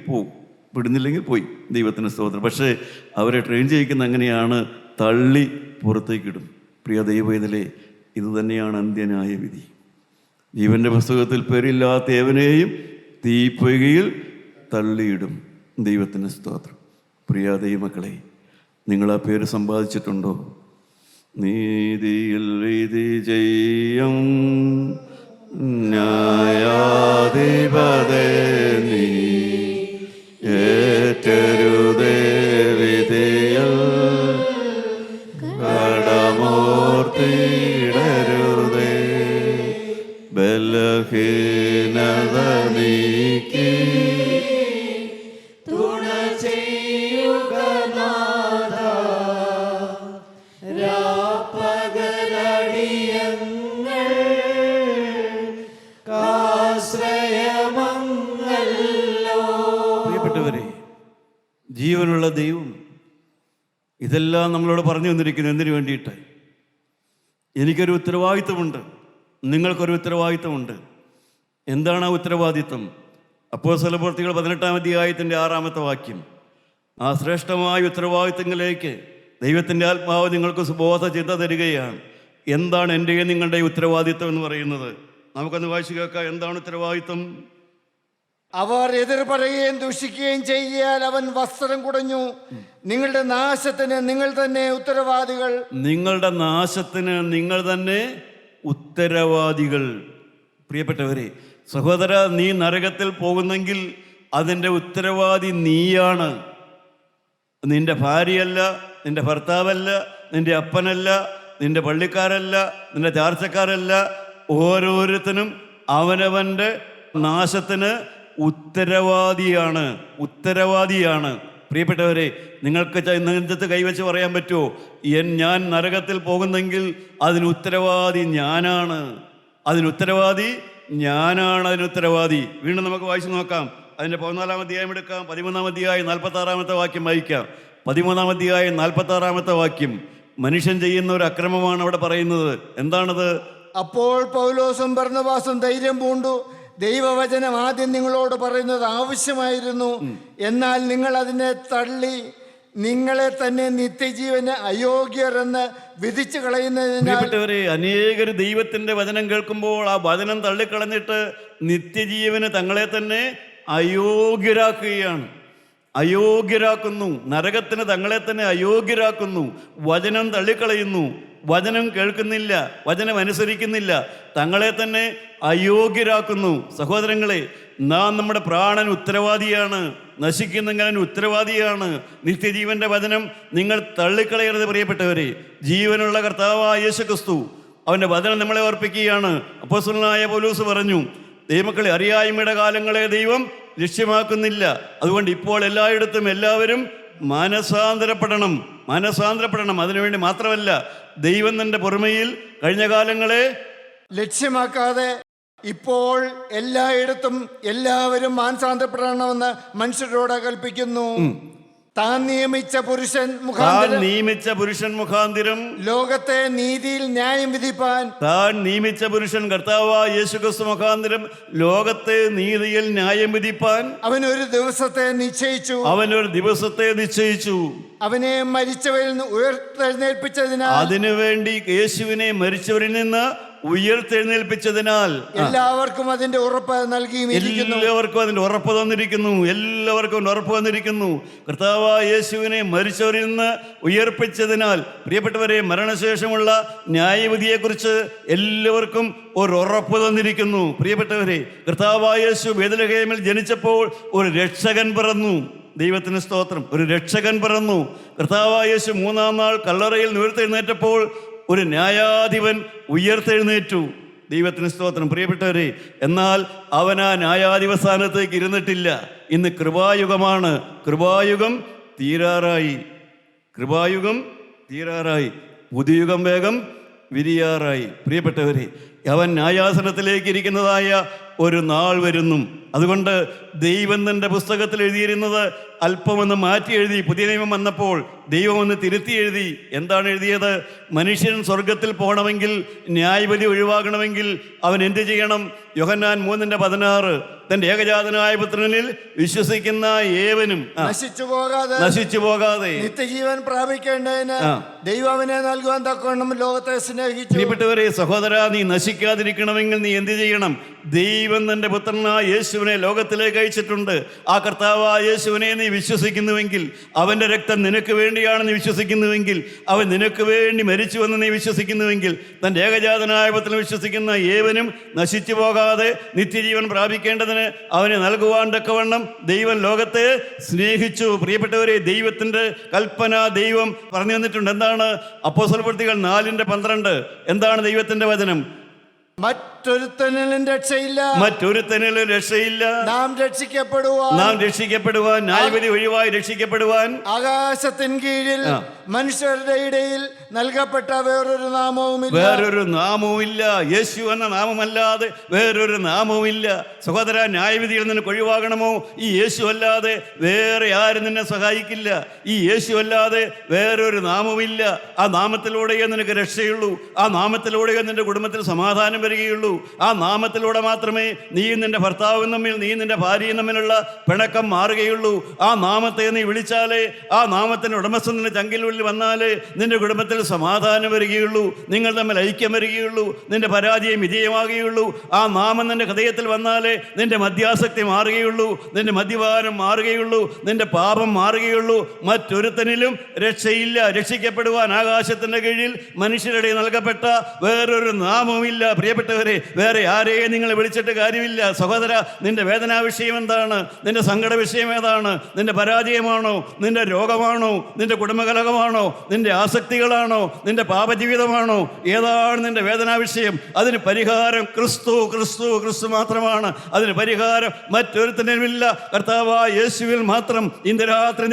പോയി. ദൈവത്തിന് സ്തോത്രം. പക്ഷേ അവരെ ട്രെയിൻ ചെയ്യിക്കുന്ന അങ്ങനെയാണ്, തള്ളി പുറത്തേക്കിടും. പ്രിയ ദൈവവേദലേ, ഇതുതന്നെയാണ് അന്ത്യന്യായ വിധി. ജീവൻ്റെ പുസ്തകത്തിൽ പേരില്ലാത്ത ഏവനെയും തീപ്പൊയ്കയിൽ തള്ളിയിടും. ദൈവത്തിന് സ്തോത്രം. പ്രിയ ദൈവമക്കളെ, നിങ്ങൾ ആ പേര് സമ്പാദിച്ചിട്ടുണ്ടോ? നീതിയിൽ വിധി ചെയ്യും ന്യായാധിപതേ, നീ ഏറ്റരുതേ വിധിയിൽ കടമോർത്തിടരുതേ, ബലഹീനത നീക്കി തുണ ചെയ്യുക നാഥ, രാപ്പകലടിയങ്ങൾ കാശ്രയമങ്ങല്ലോ. പ്രിയപ്പെട്ടവരെ, ജീവനുള്ള ദൈവം ഇതെല്ലാം നമ്മളോട് പറഞ്ഞു തന്നിരിക്കുന്നു. എന്തിനു വേണ്ടിയിട്ട്? എനിക്കൊരു ഉത്തരവാദിത്വമുണ്ട്, നിങ്ങൾക്കൊരു ഉത്തരവാദിത്വമുണ്ട്. എന്താണ് ആ ഉത്തരവാദിത്വം? അപ്പോസ്തലപ്രവൃത്തികൾ 18-ാം അധ്യായത്തിൻ്റെ 6-ാമത്തെ വാക്യം. ആ ശ്രേഷ്ഠമായ ഉത്തരവാദിത്വങ്ങളിലേക്ക് ദൈവത്തിൻ്റെ ആത്മാവ് നിങ്ങൾക്ക് സുബോധ ചിന്ത തരികയാണ്. എന്താണ് എൻ്റെയും നിങ്ങളുടെ ഉത്തരവാദിത്വം എന്ന് പറയുന്നത്? നമുക്കൊന്ന് വായിച്ചു കേൾക്കാം. എന്താണ് ഉത്തരവാദിത്വം? അവർ എതിർ പറയുകയും ദുഷിക്കുകയും ചെയ്യാൽ അവൻ വസ്ത്രം കുടഞ്ഞു. നിങ്ങളുടെ നാശത്തിന് നിങ്ങൾ തന്നെ ഉത്തരവാദികൾ. നിങ്ങളുടെ നാശത്തിന് നിങ്ങൾ തന്നെ ഉത്തരവാദികൾ. പ്രിയപ്പെട്ടവരെ, സഹോദര, നീ നരകത്തിൽ പോകുന്നെങ്കിൽ അതിൻ്റെ ഉത്തരവാദി നീയാണ്. നിന്റെ ഭാര്യയല്ല, നിന്റെ ഭർത്താവല്ല, നിന്റെ അപ്പനല്ല, നിന്റെ പള്ളിക്കാരല്ല, നിന്റെ ചാർച്ചക്കാരല്ല. ഓരോരുത്തരും അവനവൻ്റെ നാശത്തിന് ഉത്തരവാദിയാണ്. പ്രിയപ്പെട്ടവരെ, നിങ്ങൾക്ക് നെഞ്ചത്ത് കൈവച്ച് പറയാൻ പറ്റുമോ, ഞാൻ നരകത്തിൽ പോകുന്നെങ്കിൽ അതിന് ഉത്തരവാദി ഞാനാണ്. അതിനുത്തരവാദി. വീണ്ടും നമുക്ക് വായിച്ചു നോക്കാം. അതിൻ്റെ 14-ാം അധ്യായം എടുക്കാം. 13-ാം അധ്യായം 46-ാമത്തെ വാക്യം വായിക്കാം. 13-ാം അധ്യായം 46-ാമത്തെ വാക്യം. മനുഷ്യൻ ചെയ്യുന്ന ഒരു അക്രമമാണ് അവിടെ പറയുന്നത്. എന്താണത്? അപ്പോൾ പൗലോസും ബർന്നബാസും ധൈര്യം പൂണ്ടു, ദൈവവചനം ആദ്യം നിങ്ങളോട് പറയുന്നത് ആവശ്യമായിരുന്നു, എന്നാൽ നിങ്ങൾ അതിനെ തള്ളി നിങ്ങളെ തന്നെ നിത്യജീവന് അയോഗ്യരെന്ന് വിധിച്ചു കളയുന്നതിനാൽ. അനേകർ ദൈവത്തിന്റെ വചനം കേൾക്കുമ്പോൾ ആ വചനം തള്ളിക്കളഞ്ഞിട്ട് നിത്യജീവന് തങ്ങളെ തന്നെ അയോഗ്യരാക്കുന്നു. നരകത്തിന് തങ്ങളെ തന്നെ അയോഗ്യരാക്കുന്നു. വചനം തള്ളിക്കളയുന്നു, വചനം കേൾക്കുന്നില്ല, വചനം അനുസരിക്കുന്നില്ല, തങ്ങളെ തന്നെ അയോഗ്യരാക്കുന്നു. സഹോദരങ്ങളെ, നാം നമ്മുടെ പ്രാണൻ ഉത്തരവാദിയാണ്, നശിക്കുന്നെങ്കിൽ ഉത്തരവാദിയാണ്. നിത്യജീവന്റെ വചനം നിങ്ങൾ തള്ളിക്കളയരുത് പ്രിയപ്പെട്ടവരെ. ജീവനുള്ള കർത്താവായ യേശുക്രിസ്തു അവൻ്റെ വചനം നമ്മളെ ഓർപ്പിക്കുകയാണ്. അപ്പോസ്തലനായ പൗലോസ് പറഞ്ഞു, ദൈവമക്കളെ, അറിയായ്മയുടെ കാലങ്ങളെ ദൈവം ലക്ഷ്യമാക്കുന്നില്ല. അതുകൊണ്ട് ഇപ്പോൾ എല്ലായിടത്തും എല്ലാവരും മാനസാന്തരപ്പെടണം. അതിനുവേണ്ടി മാത്രമല്ല, ദൈവം തൻ്റെ പൊറുമയിൽ കഴിഞ്ഞ കാലങ്ങളെ ലക്ഷ്യമാക്കാതെ ഇപ്പോൾ എല്ലായിടത്തും എല്ലാവരും മാനസാന്തരപ്പെടണമെന്ന് മനുഷ്യരോട് കൽപ്പിക്കുന്നു. താൻ നിയമിച്ച പുരുഷൻ മുഖാന്തിരം ലോകത്തെ നീതിയിൽ ന്യായം വിധിപ്പാൻ. താൻ നിയമിച്ച പുരുഷൻ കർത്താവായ യേശുക്രിസ്തു മുഖാന്തിരം ലോകത്തെ നീതിയിൽ ന്യായം വിധിപ്പാൻ അവനൊരു ദിവസത്തെ നിശ്ചയിച്ചു. അവനെ മരിച്ചവരിൽ നിന്ന് ഉയർത്തെഴുന്നേൽപ്പിച്ചതിനാൽ, അതിനുവേണ്ടി യേശുവിനെ മരിച്ചവരിൽ നിന്ന് ഉയർത്തെഴുന്നേൽപ്പിച്ചതിനാൽ എല്ലാവർക്കും അതിന്റെ ഉറപ്പ് നൽകിയിരിക്കുന്നു. എല്ലാവർക്കും ഉറപ്പ് വന്നിരിക്കുന്നു. കർത്താവായ യേശുവിനെ മരിച്ചവരിൽ നിന്ന് ഉയർപ്പിച്ചതിനാൽ, പ്രിയപ്പെട്ടവരെ, മരണശേഷമുള്ള ന്യായവിധിയെക്കുറിച്ച് എല്ലാവർക്കും ഒരു ഉറപ്പ് തന്നിരിക്കുന്നു. പ്രിയപ്പെട്ടവരെ, കർത്താവായ യേശു ബേത്ലഹേമിൽ ജനിച്ചപ്പോൾ ഒരു രക്ഷകൻ പിറന്നു. ദൈവത്തിന് സ്തോത്രം. ഒരു രക്ഷകൻ പിറന്നു. കർത്താവായ യേശു 3-ാം നാൾ കല്ലറയിൽ ഉയർത്തെഴുന്നേറ്റപ്പോൾ ഒരു ന്യായാധിപൻ ഉയർത്തെഴുന്നേറ്റു. ദൈവത്തിന് സ്തോത്രം. പ്രിയപ്പെട്ടവരെ, എന്നാൽ അവൻ ആ ന്യായാധിപ സ്ഥാനത്തേക്ക് ഇരുന്നിട്ടില്ല. ഇന്ന് കൃപായുഗമാണ്. കൃപായുഗം തീരാറായി. പുതുയുഗം വേഗം വിരിയാറായി. പ്രിയപ്പെട്ടവരെ, അവൻ ന്യായാസനത്തിലേക്ക് ഇരിക്കുന്നതായ ഒരു നാൾ വരുന്നു. അതുകൊണ്ട് ദൈവം തൻ്റെ പുസ്തകത്തിൽ എഴുതിയിരുന്നത് അല്പമൊന്ന് മാറ്റി എഴുതി. പുതിയ നിയമം വന്നപ്പോൾ ദൈവം ഒന്ന് തിരുത്തി എഴുതി. എന്താണ് എഴുതിയത്? മനുഷ്യൻ സ്വർഗത്തിൽ പോകണമെങ്കിൽ, ന്യായവിധി ഒഴിവാകണമെങ്കിൽ അവൻ എന്ത് ചെയ്യണം? യോഹന്നാൻ 3:16 തന്റെ ഏകജാതനായ പുത്രനിൽ വിശ്വസിക്കുന്ന ഏവനും നശിച്ചു പോകാതെ നിത്യജീവൻ പ്രാപിക്കേണ്ടതിന് ദൈവം അവനെ നൽകുവാൻ തക്കവണ്ണം ലോകത്തെ സ്നേഹിച്ചു. പ്രിയപ്പെട്ടവരെ, സഹോദര, നീ നശിക്കാതിരിക്കണമെങ്കിൽ നീ എന്ത് ചെയ്യണം? ദൈവം തന്റെ പുത്രനായ യേശുവിനെ ലോകത്തിലേക്ക് അയച്ചിട്ടുണ്ട്. ആ കർത്താവായ യേശുവിനെ നീ വിശ്വസിക്കുന്നുവെങ്കിൽ, അവന്റെ രക്തം നിനക്ക് വേണ്ടിയാണ് നീ വിശ്വസിക്കുന്നുവെങ്കിൽ, അവൻ നിനക്ക് വേണ്ടി മരിച്ചുവെന്ന് നീ വിശ്വസിക്കുന്നുവെങ്കിൽ, തന്റെ ഏകജാതനായ പുത്രനിൽ വിശ്വസിക്കുന്ന ഏവനും നശിച്ചു പോകാതെ നിത്യജീവൻ പ്രാപിക്കേണ്ടതിന് അവനെ നൽകുവാൻ തക്കവണ്ണം ദൈവം ലോകത്തെ സ്നേഹിച്ചു. പ്രിയപ്പെട്ടവരെ, ദൈവത്തിന്റെ കൽപ്പന ദൈവം പറഞ്ഞു തന്നിട്ടുണ്ട്. എന്താണ്? അപ്പോസ്തലപ്രവൃത്തികൾ 4:12. എന്താണ് ദൈവത്തിന്റെ വചനം? മറ്റൊരുത്തനിലും രക്ഷയില്ല. നാം രക്ഷിക്കപ്പെടുവാൻ ന്യായവിധി ഒഴിവായി രക്ഷിക്കപ്പെടുവാൻ ആകാശത്തിൻ കീഴിൽ മനുഷ്യരുടെ ഇടയിൽ നൽകപ്പെട്ട വേറൊരു നാമവുമില്ല. യേശു എന്ന നാമമല്ലാതെ വേറൊരു നാമവുമില്ല. സഹോദര, ന്യായവിധിയിൽ നിനക്ക് ഒഴിവാകണമോ? ഈ യേശു അല്ലാതെ വേറെ ആരും നിന്നെ സഹായിക്കില്ല. ഈ യേശു അല്ലാതെ വേറൊരു നാമവുമില്ല. ആ നാമത്തിലൂടെയേ നിനക്ക് രക്ഷയുള്ളൂ. ആ നാമത്തിലൂടെയേ നിന്റെ കുടുംബത്തിൽ സമാധാനം വരികയുള്ളൂ. ആ നാമത്തിലൂടെ മാത്രമേ നീയും നിന്റെ ഭർത്താവും തമ്മിൽ, നീയും നിന്റെ ഭാര്യയും തമ്മിലുള്ള പിണക്കം മാറുകയുള്ളൂ. ആ നാമത്തെ നീ വിളിച്ചാലേ, ആ നാമത്തിൻ്റെ ഉടമസ്ഥൻ നിന്റെ ചങ്കിനുള്ളിൽ വന്നാലേ നിന്റെ കുടുംബത്തിൽ സമാധാനം വരികയുള്ളൂ, നിങ്ങൾ തമ്മിൽ ഐക്യം വരികയുള്ളൂ, നിന്റെ പരാജയം വിജയമാകുകയുള്ളൂ. ആ നാമം നിന്റെ ഹൃദയത്തിൽ വന്നാലേ നിന്റെ മദ്യാസക്തി മാറുകയുള്ളൂ, നിന്റെ മദ്യപാനം മാറുകയുള്ളൂ, നിന്റെ പാപം മാറുകയുള്ളൂ. മറ്റൊരുത്തനിലും രക്ഷയില്ല. രക്ഷിക്കപ്പെടുവാൻ ആകാശത്തിൻ്റെ കീഴിൽ മനുഷ്യരുടെ നൽകപ്പെട്ട വേറൊരു നാമവുമില്ല. പ്രിയപ്പെട്ടവരെ, വേറെ ആരെയും നിങ്ങൾ വിളിച്ചിട്ട് കാര്യമില്ല. സഹോദര, നിന്റെ വേദനാ വിഷയം എന്താണ്? നിന്റെ സങ്കട വിഷയം ഏതാണ്? നിന്റെ പരാജയമാണോ? നിന്റെ രോഗമാണോ? നിന്റെ കുടുംബകലഹമാണോ? നിന്റെ ആസക്തികളാണോ? നിന്റെ പാപജീവിതമാണോ? ഏതാണ് നിന്റെ വേദനാ വിഷയം? അതിന് പരിഹാരം ക്രിസ്തു, ക്രിസ്തു, ക്രിസ്തു മാത്രമാണ്. അതിന് പരിഹാരം മറ്റൊരുത്തനുമില്ല. കർത്താവായ യേശുവിൽ മാത്രം. ഇന്ന് രാത്രി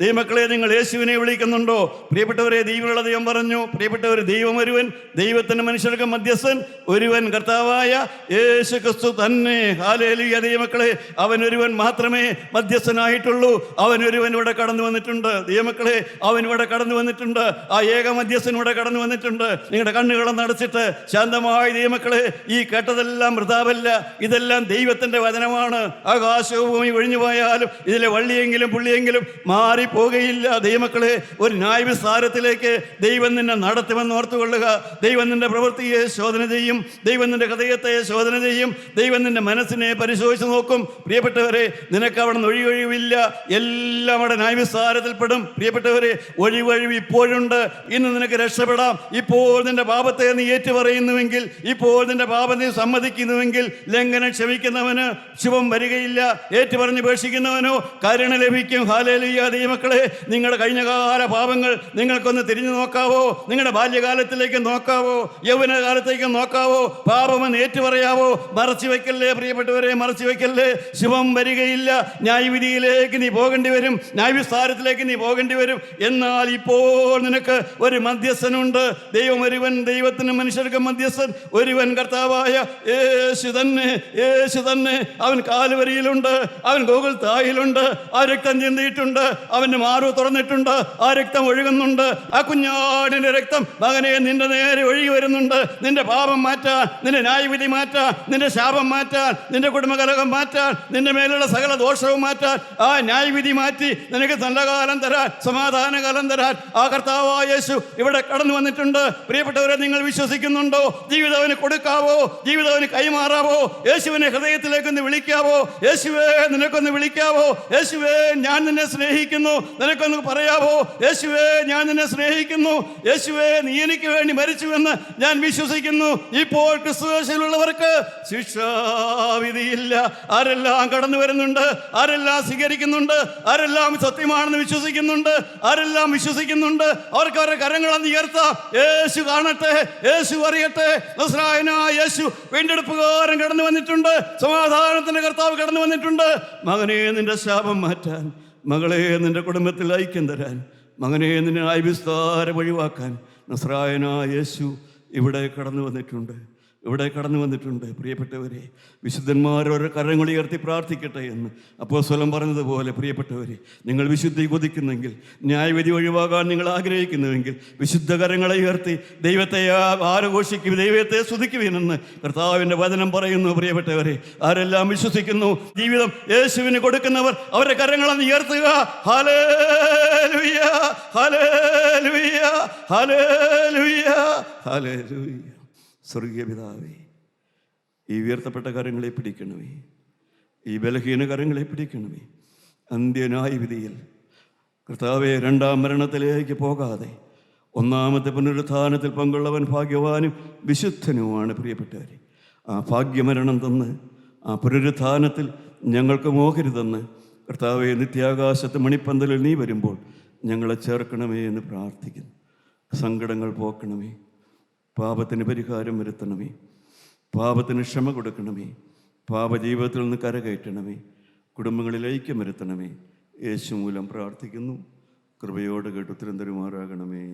ദൈവമക്കളെ, നിങ്ങൾ യേശുവിനെ വിളിക്കുന്നുണ്ടോ? പ്രിയപ്പെട്ടവരെ, ദൈവമുള്ള ദൈവം പറഞ്ഞു, പ്രിയപ്പെട്ടവർ, ദൈവം ഒരുവൻ, ദൈവത്തിന് മനുഷ്യർക്ക് മധ്യസ്ഥൻ ഒരുവൻ, കർത്താവായ യേശു ക്രിസ്തു തന്നെ. ഹല്ലേലൂയ. ദൈവമക്കളെ, അവൻ ഒരുവൻ മാത്രമേ മധ്യസ്ഥനായിട്ടുള്ളൂ. അവൻ ഒരുവൻ ഇവിടെ കടന്നു വന്നിട്ടുണ്ട്. ദൈവമക്കളെ, അവൻ ഇവിടെ കടന്നു വന്നിട്ടുണ്ട്. ആ ഏക മധ്യസ്ഥൻ ഇവിടെ കടന്നു വന്നിട്ടുണ്ട്. നിങ്ങളുടെ കണ്ണുകളൊന്ന് അടച്ചിട്ട് ശാന്തമായി, ദൈവമക്കളെ, ഈ കേട്ടതെല്ലാം വൃഥാവല്ല. ഇതെല്ലാം ദൈവത്തിൻ്റെ വചനമാണ്. ആകാശവും ഭൂമി ഒഴിഞ്ഞു പോയാലും ഇതിലെ വള്ളിയെങ്കിലും പുള്ളിയെങ്കിലും മാറിപ്പോകുകയില്ല. ദൈവമക്കളെ, ഒരു ന്യായവിസ്താരത്തിലേക്ക് ദൈവം നിന്നെ നടത്തുമെന്ന് ഓർത്തുകൊള്ളുക. ദൈവം നിന്റെ പ്രവൃത്തിയെ ശോധന ചെയ്യും. ദൈവം നിന്റെ ഹൃദയത്തെ ശോധന ചെയ്യും. ദൈവം നിന്റെ മനസ്സിനെ പരിശോധിച്ച് നോക്കും. പ്രിയപ്പെട്ടവരെ, നിനക്ക് അവിടെ നിന്ന് ഒഴിവൊഴിവില്ല. എല്ലാം അവിടെ ന്യായവിസ്താരത്തിൽപ്പെടും. പ്രിയപ്പെട്ടവരെ, ഒഴിവൊഴിവ് ഇപ്പോഴുണ്ട്. ഇന്ന് നിനക്ക് രക്ഷപ്പെടാം. ഇപ്പോൾ നിന്റെ പാപത്തെ നീ ഏറ്റുപറയുന്നുവെങ്കിൽ, ഇപ്പോൾ നിന്റെ പാപം നീ സമ്മതിക്കുന്നുവെങ്കിൽ, ലംഘനം ക്ഷമിക്കുന്നവന് ശുഭം വരികയില്ല. ഏറ്റുപറഞ്ഞ് ഉപേക്ഷിക്കുന്നവനോ കരുണ ലഭിക്കും. ഹല്ലേലൂയ. ദൈവമക്കളെ, നിങ്ങളുടെ കഴിഞ്ഞകാല പാപങ്ങൾ നിങ്ങൾക്കൊന്ന് തിരിഞ്ഞു നോക്കാവോ? നിങ്ങളുടെ ബാല്യകാലത്തിലേക്ക് നോക്കാവോ? യൗവനകാലത്തേക്ക് നോക്കാവോ? പാപമെന്ന് ഏറ്റുപറയാവോ? മറച്ചു വയ്ക്കല്ലേ പ്രിയപ്പെട്ടവരെ, മറച്ചു വയ്ക്കല്ലേ. ശുഭം വരികയില്ല. ന്യായവിധിയിലേക്ക് നീ പോകേണ്ടി വരും. ന്യായവിസ്താരത്തിലേക്ക് നീ പോകേണ്ടി വരും. എന്നാൽ ഇപ്പോൾ നിനക്ക് ഒരു മധ്യസ്ഥനുണ്ട്. ദൈവം ഒരുവൻ, ദൈവത്തിന് മനുഷ്യർക്ക് മധ്യസ്ഥൻ ഒരുവൻ, കർത്താവായ യേശു തന്നെ. യേശു തന്നെ. അവൻ കാലുവരിയിലുണ്ട്, അവൻ ഗോകുൽത്തായിലുണ്ട്. ആ രക്തം ചിന്തിയിട്ടുണ്ട്, അവൻ്റെ മാറു തുറന്നിട്ടുണ്ട്, ആ രക്തം ഒഴുകുന്നുണ്ട്. ആ കുഞ്ഞാടിൻ്റെ രക്തം മകനെ നിന്റെ നേരെ ഒഴുകി വരുന്നുണ്ട്. നിന്റെ പാപം മാറ്റാൻ, നിന്റെ ന്യായവിധി മാറ്റാൻ, നിന്റെ ശാപം മാറ്റാൻ, നിന്റെ കുടുംബകലഹം മാറ്റാൻ, നിന്റെ മേലുള്ള സകല ദോഷവും മാറ്റാൻ, ആ ന്യായവിധി മാറ്റി നിനക്ക് നല്ല കാലം തരാൻ, സമാധാന കാലം തരാൻ ആ കർത്താവായ യേശു ഇവിടെ കടന്നു വന്നിട്ടുണ്ട്. പ്രിയപ്പെട്ടവരെ, നിങ്ങൾ വിശ്വസിക്കുന്നുണ്ടോ? ജീവിതം അവന് കൊടുക്കാവോ? ജീവിതം അവന് കൈമാറാവോ? യേശുവിനെ ഹൃദയത്തിലേക്കൊന്ന് വിളിക്കാവോ? യേശുവേ, നിനക്കൊന്ന് വിളിക്കാവോ? യേശുവേ, ഞാൻ നിന്നെ സ്നേഹിക്കുന്നു, നിനക്കൊന്ന് പറയാവോ? യേശുവേ, ഞാൻ നിന്നെ സ്നേഹിക്കുന്നു. യേശുവേ, നീ എനിക്ക് വേണ്ടി മരിച്ചുവെന്ന് ഞാൻ വിശ്വസിക്കുന്നു. ഇപ്പോൾ ക്രിസ്തുയേശുവിലുള്ളവർക്ക് ശിക്ഷാവിധിയില്ല. ആരെല്ലാം കടന്നു വരുന്നുണ്ട്, ആരെല്ലാം സ്വീകരിക്കുന്നുണ്ട്, ആരെല്ലാം സത്യമാണെന്ന് വിശ്വസിക്കുന്നുണ്ട്, ആരെല്ലാം വിശ്വസിക്കുന്നുണ്ട്, അവർക്ക് അവരുടെ കരങ്ങളൊന്ന് ഉയർത്താം. യേശു കാണട്ടെ, യേശു അറിയട്ടെ. നസ്രായനായ യേശു വീണ്ടെടുപ്പുകാരൻ കടന്നു വന്നിട്ടുണ്ട്. സമാധാനത്തിന്റെ കർത്താവ് കടന്നു വന്നിട്ടുണ്ട്. മകനെ, നിന്റെ ശാപം മാറ്റാൻ, മകളെ, നിന്റെ കുടുംബത്തിൽ ഐക്യം തരാൻ, മകനെ, നിന്നെ ന്യായവിസ്താരം ഒഴിവാക്കാൻ നസ്രായനായ യേശു ഇവിടെ കടന്നു വന്നിട്ടുണ്ട്. ഇവിടെ കടന്നു വന്നിട്ടുണ്ട്. പ്രിയപ്പെട്ടവരെ, വിശുദ്ധന്മാരോരോ കരങ്ങൾ ഉയർത്തി പ്രാർത്ഥിക്കട്ടെ എന്ന് അപ്പോസ്തലൻ പറഞ്ഞതുപോലെ, പ്രിയപ്പെട്ടവരെ, നിങ്ങൾ വിശുദ്ധി കൊതിക്കുന്നെങ്കിൽ, ന്യായവിധി ഒഴിവാകാൻ നിങ്ങൾ ആഗ്രഹിക്കുന്നുവെങ്കിൽ, വിശുദ്ധ കരങ്ങളെ ഉയർത്തി ദൈവത്തെ ആഘോഷിക്കും, ദൈവത്തെ സ്തുതിക്കുവിനെന്ന് കർത്താവിൻ്റെ വചനം പറയുന്നു. പ്രിയപ്പെട്ടവരെ, ആരെല്ലാം വിശ്വസിക്കുന്നു, ജീവിതം യേശുവിന് കൊടുക്കുന്നവർ അവരുടെ കരങ്ങളൊന്ന് ഉയർത്തുക. Hallelujah, hallelujah, hallelujah, hallelujah. സ്വർഗീയ പിതാവേ, ഈ ഉയർത്തപ്പെട്ട കരങ്ങളെ പിടിക്കണമേ, ഈ ബലഹീന കരങ്ങളെ പിടിക്കണമേ. അന്ത്യനായ വിധിയിൽ കർത്താവേ, രണ്ടാം മരണത്തിലേക്ക് പോകാതെ ഒന്നാമത്തെ പുനരുത്ഥാനത്തിൽ പങ്കുള്ളവൻ ഭാഗ്യവാനും വിശുദ്ധനുമാണ്. പ്രിയപ്പെട്ടവരെ, ആ ഭാഗ്യമരണം തന്ന് ആ പുനരുത്ഥാനത്തിൽ ഞങ്ങൾക്ക് മോഹരുതെന്ന് കർത്താവേ, നിത്യാകാശത്ത് മണിപ്പന്തലിൽ നീ വരുമ്പോൾ ഞങ്ങളെ ചേർക്കണമേ എന്ന് പ്രാർത്ഥിക്കുന്നു. സങ്കടങ്ങൾ പോക്കണമേ, പാപത്തിന് പരിഹാരം വരുത്തണമേ, പാപത്തിന് ക്ഷമ കൊടുക്കണമേ, പാപജീവിതത്തിൽ നിന്ന് കരകയറ്റണമേ, കുടുംബങ്ങളിൽ ഐക്യം വരുത്തണമേ. യേശു മൂലം പ്രാർത്ഥിക്കുന്നു. കൃപയോട് കേട്ട് ഉത്തരം തരുമാറാകണമേ.